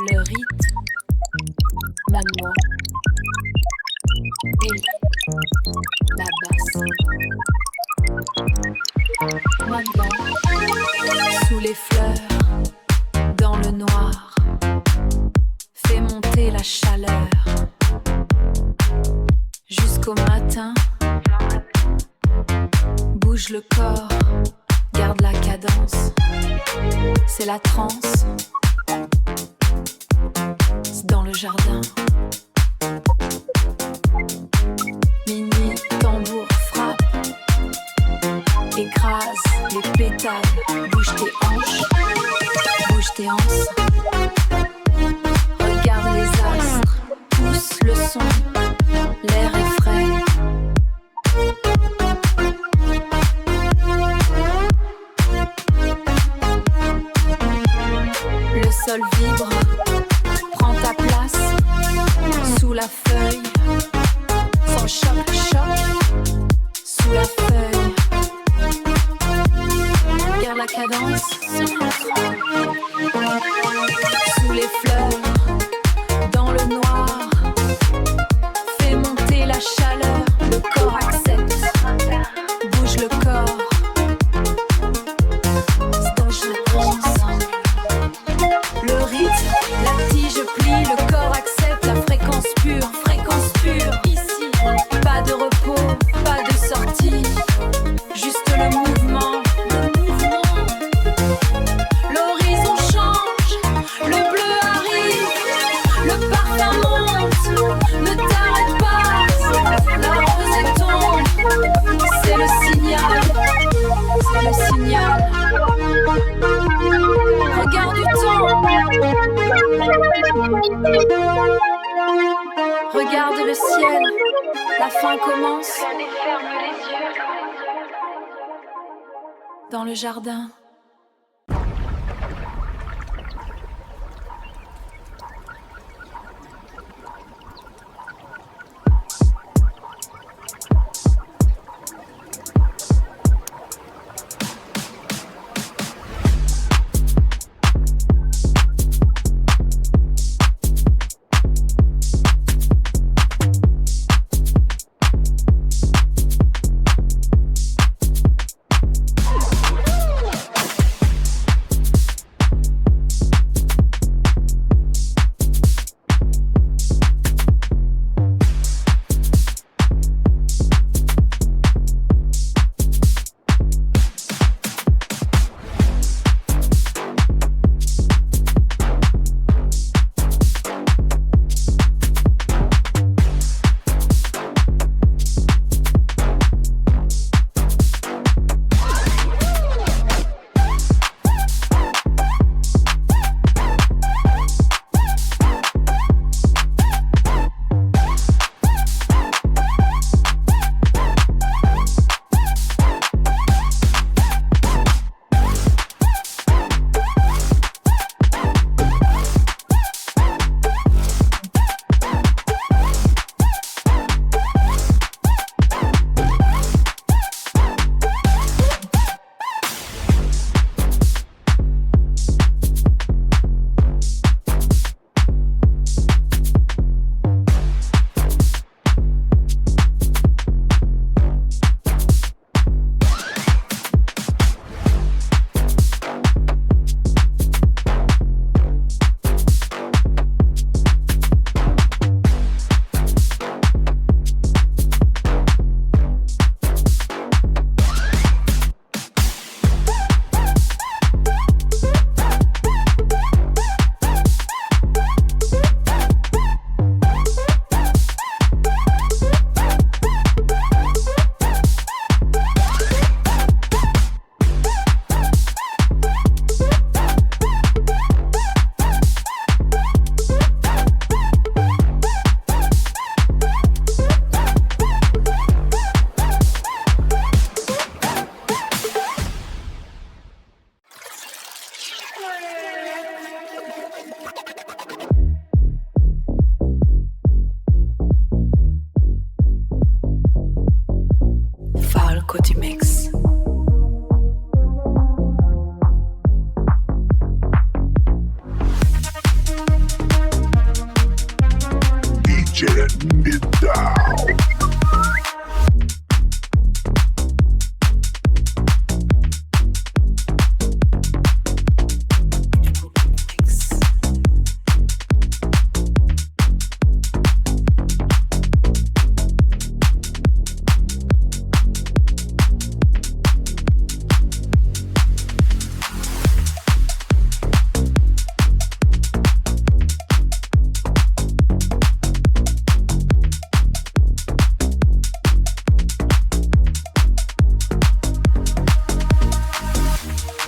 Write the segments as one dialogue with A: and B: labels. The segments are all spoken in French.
A: Le rite, maman, et la basse. Maman, sous les fleurs, dans le noir, fais monter la chaleur jusqu'au matin. Bouge le corps, garde la cadence. C'est la transe. C'est dans le jardin. Minuit, tambour frappe. Écrase les pétales. Bouge tes hanches. Bouge tes hanches. Regarde les astres. Pousse le son. L'air est frais. Le sol vibre, prends ta place sous la feuille, sans choc, sous la feuille. Garde la cadence, sous les fleurs, dans le noir, fais monter la chaleur, le corps accepte, bouge le corps. Le rythme, la tige plie, le corps accepte la fréquence pure, ici, pas de repos, pas de sortie, juste le mouvement, l'horizon change, le bleu arrive, le parfum monte, ne t'arrête pas, la rosée tombe, c'est le signal, regarde du temps. Regarde le ciel, la fin commence. Dans le jardin.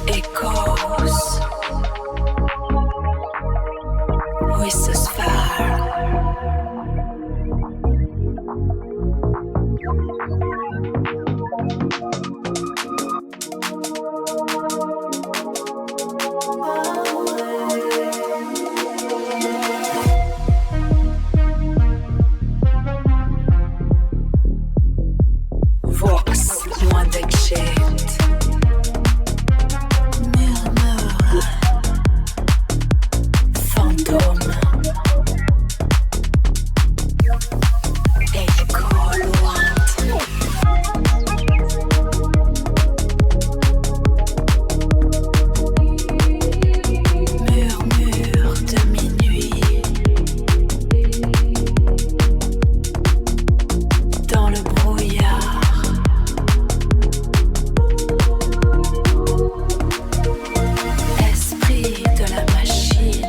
A: echoes. Whistles fire. Vox loin d'Exchet. Murmure. Fantôme. Écho lointain. Murmure de minuit. Dans le brouillard. Esprit de la machine.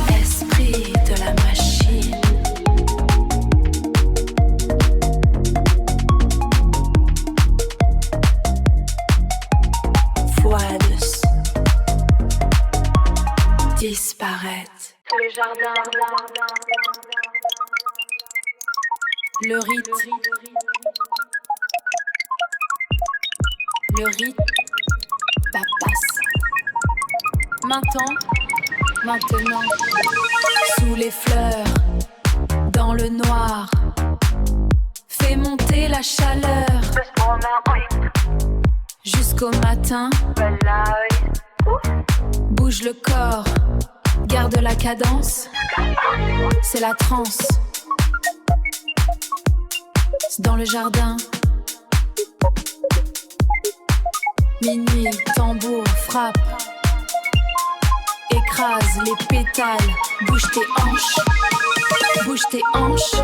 A: Esprit de la machine. Voix de disparaître.
B: Le jardin,
A: Le rite. Le rite passe. Maintenant, sous les fleurs, dans le noir, fais monter la chaleur jusqu'au matin. Bouge le corps, garde la cadence, c'est la transe. Dans le jardin, minuit, tambour, frappe, écrase les pétales, bouge tes hanches,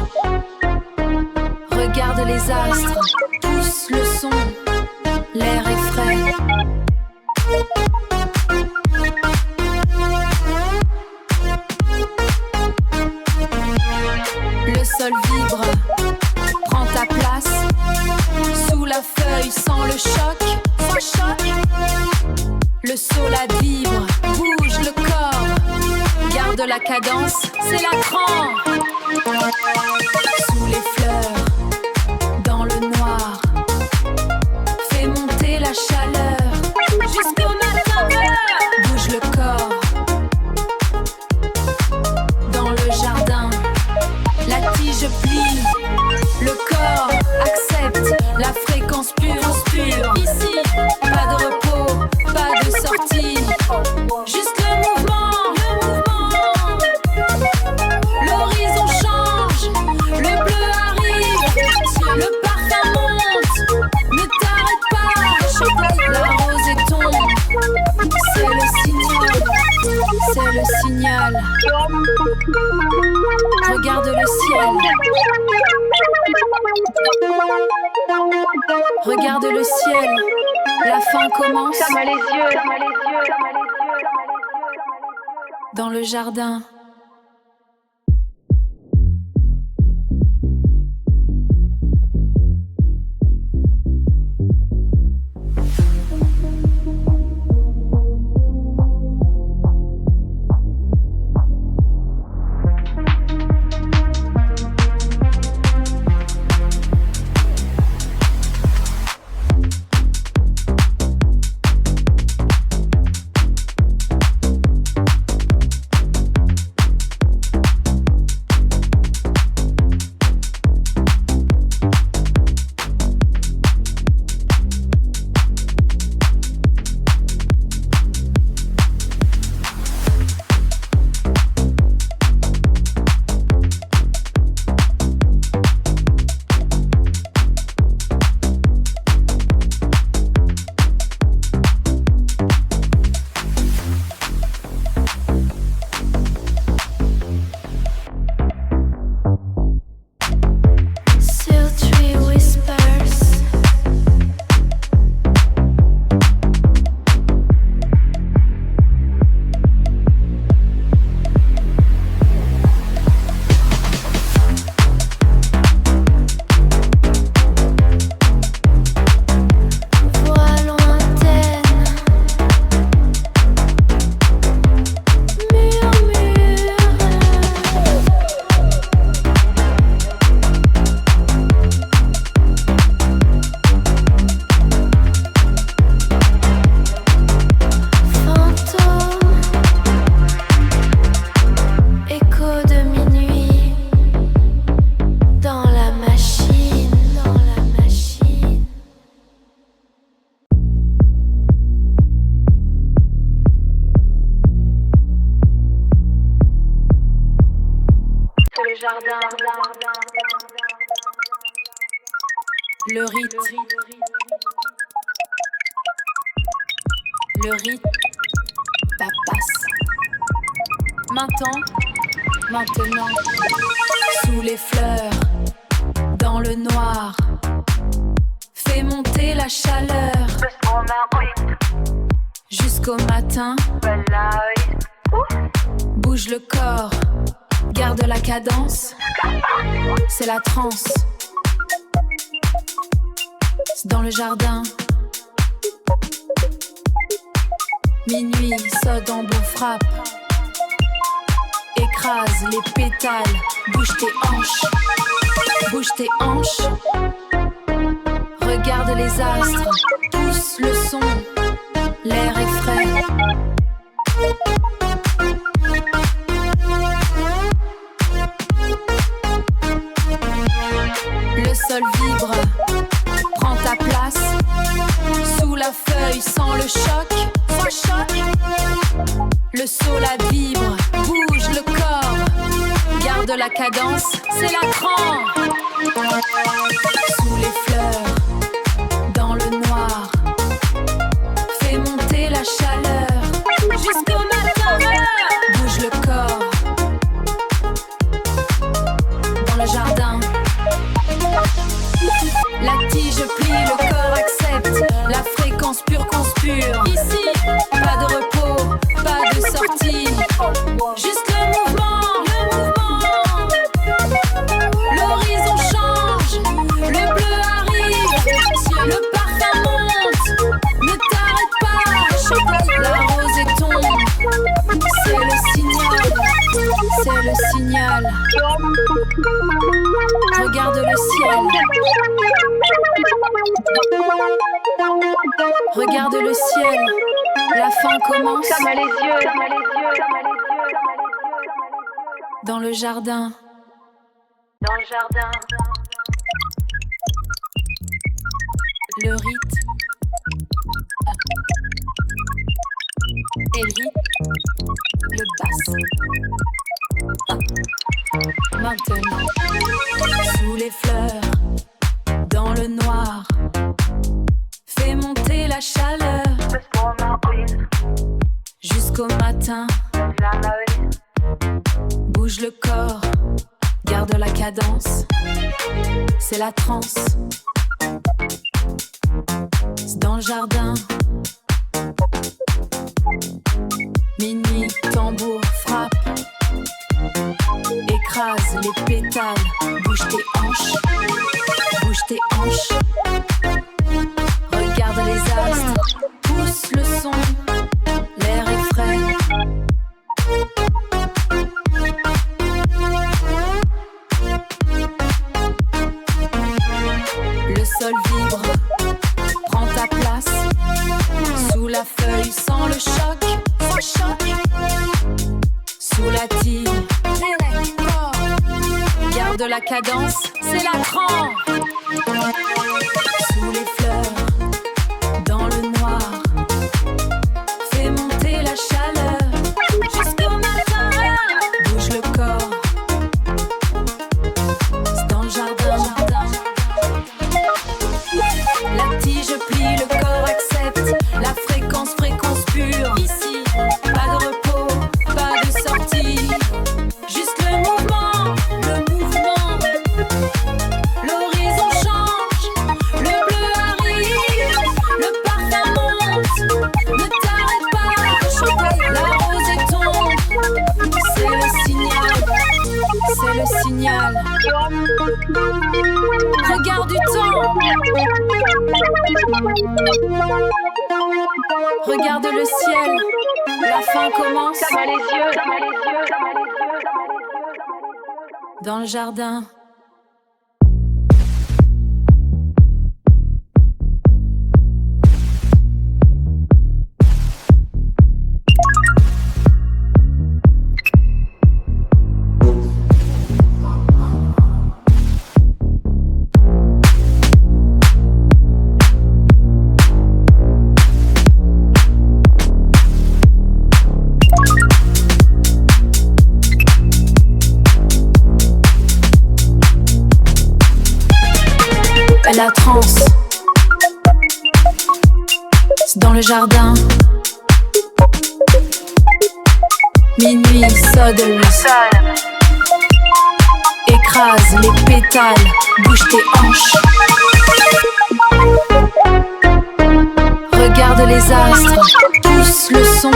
A: regarde les astres, pousse le son, l'air est frais. Le sol vibre, prends ta place, sous la feuille sans le choc, le sol à vibre, bouge le corps, garde la cadence, c'est la transe. Sous les fleurs, dans le noir, fais monter la chaleur, jusqu'au matin, bouge le corps. Dans le jardin, la tige plie, le corps accepte la fréquence pure. Ici, pas de repos, pas de sortie, juste le mouvement. L'horizon change, le bleu arrive, le parfum monte, ne t'arrête pas, la rosée tombe, c'est le signal. Regarde le ciel. Regarde le ciel. La fin commence.
B: ferme les yeux.
A: Dans le jardin. le jardin. Le rite. Le rite passe. Maintenant, sous les fleurs, dans le noir, fais monter la chaleur jusqu'au matin. Bouge le corps, garde la cadence, c'est la transe. Dans le jardin, minuit, sonne tambour frappe, écrase les pétales, bouge tes hanches, regarde les astres, pousse le son, l'air est frais. Le sol vibre, prends ta place, sous la feuille sans le choc, le sol la vibre, bouge le corps, garde la cadence, c'est la transe. Sous les fleurs, dans le noir, fais monter la chaleur, jusqu'au matin, bouge le corps, dans le jardin. La tige plie, le corps accepte, la fréquence pure conspire. Ici, pas de repos, pas de sortie, juste le mouvement. L'horizon change, le bleu arrive, le parfum monte, ne t'arrête pas, la rosée tombe, c'est le signal. Regarde le ciel. Regarde le ciel. La fin commence.
B: Ferme les yeux.
A: Dans le jardin. Le rite. Et le basse. Maintenant, sous les fleurs, dans le noir, fais monter la chaleur jusqu'au matin. Bouge le corps, garde la cadence, c'est la transe. Dans le jardin, minuit, tambour frappe, écrase les pétales, bouge tes hanches, regarde les astres, pousse le son, l'air est frais. Le sol vibre, prends ta place, sous la feuille sans le choc, sous la tige, garde la cadence, c'est la transe. Sous les fleurs, dans le noir, fais monter la chaleur, jusqu'au matin, bouge le corps, c'est dans le jardin. La tige plie, le corps accepte, la fréquence pure, ici, pas de repos, pas de sortie, juste le mouvement. L'horizon change, le bleu arrive, le parfum monte, ne t'arrête pas, la rosée tombe, c'est le signal. Regarde du temps, regarde le ciel, la fin commence.
B: Ferme les yeux.
A: Dans le jardin. la transe. Dans le jardin, minuit sodle, écrase les pétales, bouge tes hanches. Regarde les astres, pousse le son,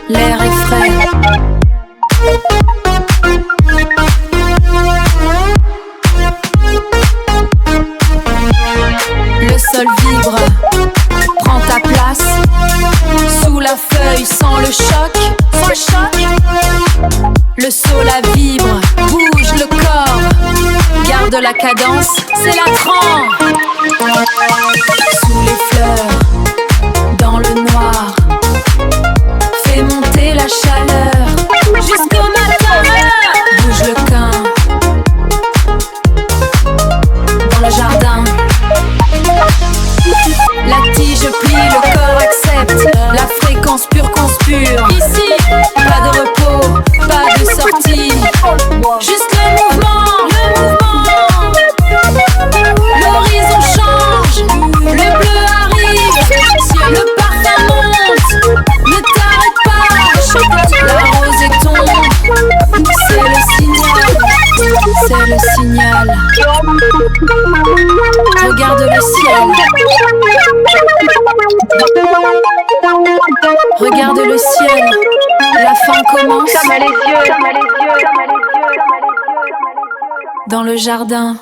A: l'air est frais. Le sol vibre, prends ta place. Sous la feuille, sans le choc, sans le choc. Le sol la vibre, bouge le corps. Garde la cadence, c'est la transe. Sous les fleurs, dans le noir, fais monter la chaleur jusqu'au matin. Bouge le quin dans le jardin. La tige plie, le corps accepte. La fréquence pure conspire. Ici, pas de repos, pas de sortie. Juste le mouvement, le mouvement. L'horizon change, le bleu arrive. Le parfum monte, ne t'arrête pas. La rosée tombe, c'est le signal. C'est le signal. Regarde le ciel. Regarde le ciel. La fin commence. Dans le jardin.